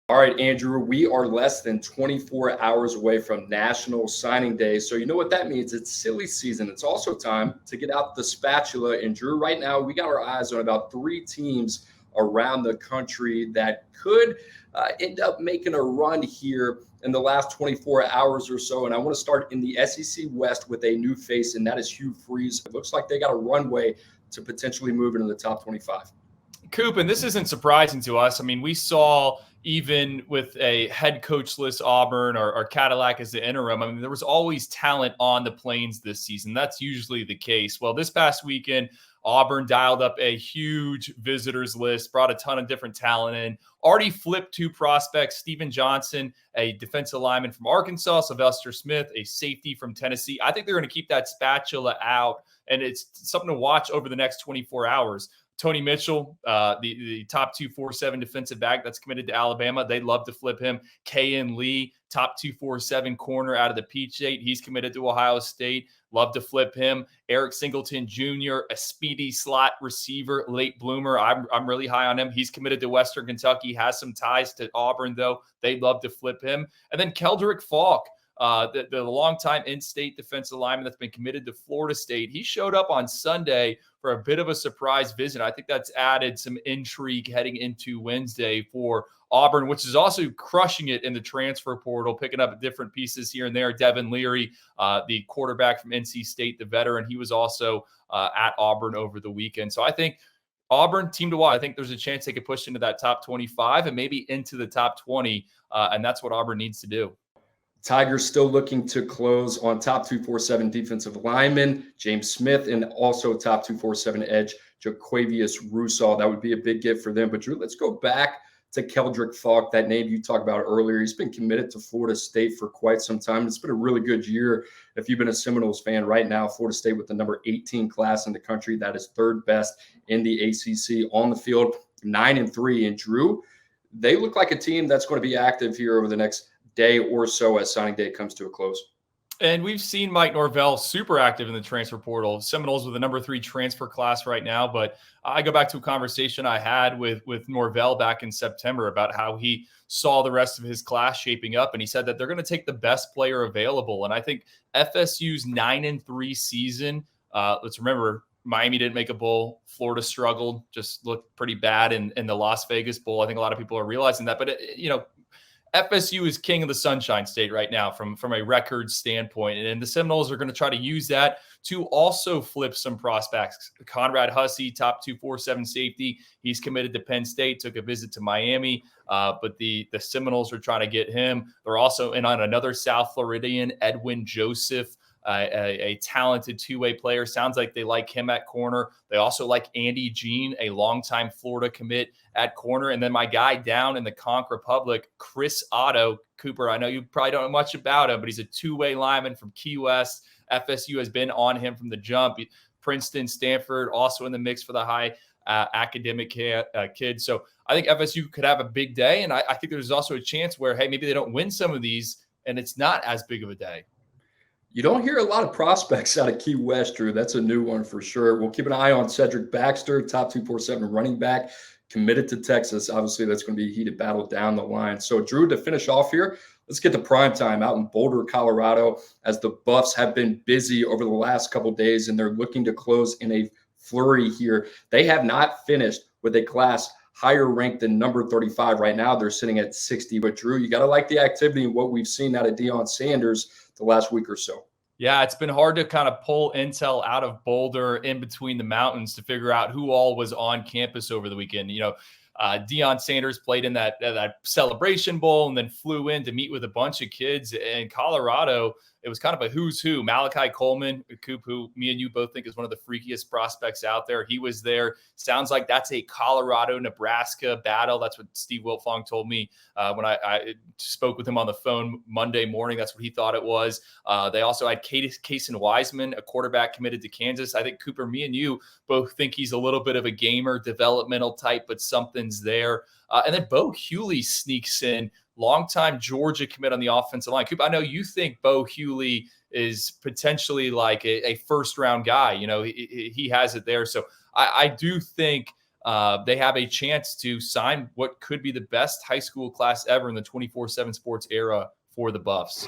All right, Andrew, we are less than 24 hours away from National Signing Day. So, you know what that means? It's silly season. It's also time to get out the spatula. And, Drew, right now, we got our eyes on about three teams around the country that could end up making a run here in the last 24 hours or so. And I want to start in the SEC West with a new face, and that is Hugh Freeze. It looks like they got a runway to potentially move into the top 25. Coop, and this isn't surprising to us. I mean, we saw even with a head coachless Auburn or Cadillac as the interim, I mean, there was always talent on the Plains this season. That's usually the case. Well, this past weekend, Auburn dialed up a huge visitors list, brought a ton of different talent in, already flipped two prospects, Steven Johnson, a defensive lineman from Arkansas, Sylvester Smith, a safety from Tennessee. I think they're going to keep that spatula out, and it's something to watch over the next 24 hours. Tony Mitchell, the top 247 defensive back that's committed to Alabama. They'd love to flip him. Kayin Lee, top 247 corner out of the Peach State. He's committed to Ohio State. Love to flip him. Eric Singleton Jr., a speedy slot receiver, late bloomer. I'm really high on him. He's committed to Western Kentucky, has some ties to Auburn, though. They'd love to flip him. And then Keldrick Falk, the longtime in-state defensive lineman that's been committed to Florida State. He showed up on Sunday for a bit of a surprise visit. I think that's added some intrigue heading into Wednesday for Auburn, which is also crushing it in the transfer portal, picking up different pieces here and there. Devin Leary, the quarterback from NC State, the veteran, he was also at Auburn over the weekend. So I think Auburn, team to watch. I think there's a chance they could push into that top 25 and maybe into the top 20, and that's what Auburn needs to do. Tigers still looking to close on top 247 defensive lineman James Smith and also top 247 edge Jaquavius Russaw. That would be a big gift for them. But Drew, let's go back to Keldrick Falk, that name you talked about earlier. He's been committed to Florida State for quite some time. It's been a really good year. If you've been a Seminoles fan right now, Florida State with the number 18 class in the country, that is third best in the ACC on the field, 9-3. And Drew, they look like a team that's going to be active here over the next day or so as signing day comes to a close. And we've seen Mike Norvell super active in the transfer portal. Seminoles with the number 3 transfer class right now. But I go back to a conversation I had with Norvell back in September about how he saw the rest of his class shaping up. And he said that they're going to take the best player available. And I think FSU's 9-3 season, let's remember, Miami didn't make a bowl. Florida struggled, just looked pretty bad in the Las Vegas Bowl. I think a lot of people are realizing that. But, FSU is king of the Sunshine State right now from a record standpoint. And the Seminoles are going to try to use that to also flip some prospects. Conrad Hussey, top 247 safety. He's committed to Penn State, took a visit to Miami. But the Seminoles are trying to get him. They're also in on another South Floridian, Edwin Joseph, a talented two-way player. Sounds like they like him at corner. They also like Andy Jean, a longtime Florida commit at corner. And then my guy down in the Conch Republic, Chris Otto. Cooper, I know you probably don't know much about him, but he's a two-way lineman from Key West. FSU has been on him from the jump. Princeton, Stanford, also in the mix for the high academic kids. So I think FSU could have a big day. And I think there's also a chance where, hey, maybe they don't win some of these and it's not as big of a day. You don't hear a lot of prospects out of Key West, Drew. That's a new one for sure. We'll keep an eye on Cedric Baxter, top 247 running back, committed to Texas. Obviously, that's going to be a heated battle down the line. So, Drew, to finish off here, let's get to primetime out in Boulder, Colorado, as the Buffs have been busy over the last couple of days, and they're looking to close in a flurry here. They have not finished with a class higher ranked than number 35 right now. They're sitting at 60. But, Drew, you got to like the activity and what we've seen out of Deion Sanders the last week or so. Yeah, it's been hard to kind of pull intel out of Boulder in between the mountains to figure out who all was on campus over the weekend. Deion Sanders played in that Celebration Bowl and then flew in to meet with a bunch of kids in Colorado. It was kind of a who's who. Malachi Coleman, Coop, who me and you both think is one of the freakiest prospects out there. He was there. Sounds like that's a Colorado-Nebraska battle. That's what Steve Wiltfong told me when I spoke with him on the phone Monday morning. That's what he thought it was. They also had Cason Wiseman, a quarterback committed to Kansas. I think, Cooper, me and you both think he's a little bit of a gamer, developmental type, but something's there. And then Bo Hewley sneaks in, longtime Georgia commit on the offensive line. Coop, I know you think Bo Hewley is potentially like a first-round guy. He has it there. So I do think they have a chance to sign what could be the best high school class ever in the 24/7 sports era for the Buffs.